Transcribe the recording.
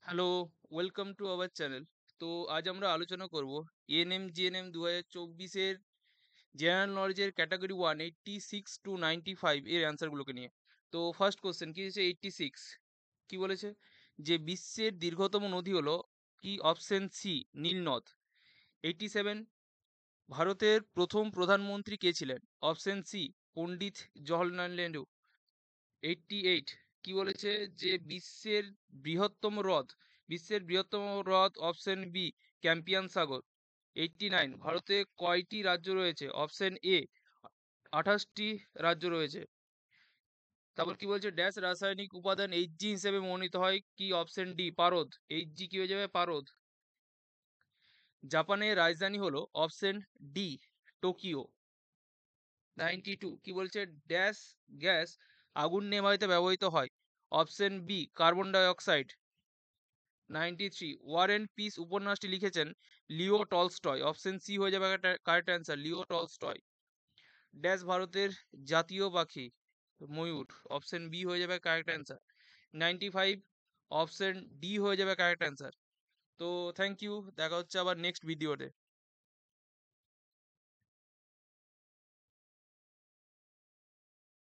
Hello, welcome to our channel. তো আজ আমরা আলোচনা করব এএনএম জিএনএম 2024 এর জেনারেল নলেজের ক্যাটাগরি 1 86 টু 95 এর অ্যান্সারগুলোকে নিয়ে। তো ফার্স্ট কোশ্চেন কি হচ্ছে 86 কি বলেছে যে বিশ্বের দীর্ঘতম নদী হলো কি অপশন সি নীল নদ। 87 ভারতের প্রথম প্রধানমন্ত্রী কে ছিলেন? Option C Pandit Jawaharlal Nehru. 88 কি বলেছে যে বিশ্বের বৃহত্তম হ্রদ অপশন বি ক্যাম্পিয়ান সাগর। 89 ভারতে কয়টি রাজ্য রয়েছে? অপশন এ 28টি রাজ্য রয়েছে। তারপর কি বলছে ড্যাশ রাসায়নিক উপাদান এইচজি হিসেবে মনোনীত হয় কি? অপশন ডি পারদ। এইচজি কি হয়ে যাবে? পারদ। জাপানের রাজধানী হলো অপশন ডি টোকিও। 92 কি বলছে ড্যাশ গ্যাস আগুন নেভাইতে ব্যবহৃত হয়? অপশন বি কার্বন ডাই অক্সাইড। 93 ওয়ার এন্ড পিস উপন্যাসটি লিখেছেন লিও টলস্টয়। অপশন সি হয়ে যাবে correct answer, Leo Tolstoy. Dash ভারতের জাতীয় পাখি? ময়ূর। অপশন বি হয়ে যাবে কারেক্ট অ্যান্সার। 95 অপশন ডি হয়ে যাবে কারেক্ট অ্যান্সার। তো থ্যাংক ইউ, দেখা হচ্ছে আবার নেক্সট ভিডিওতে।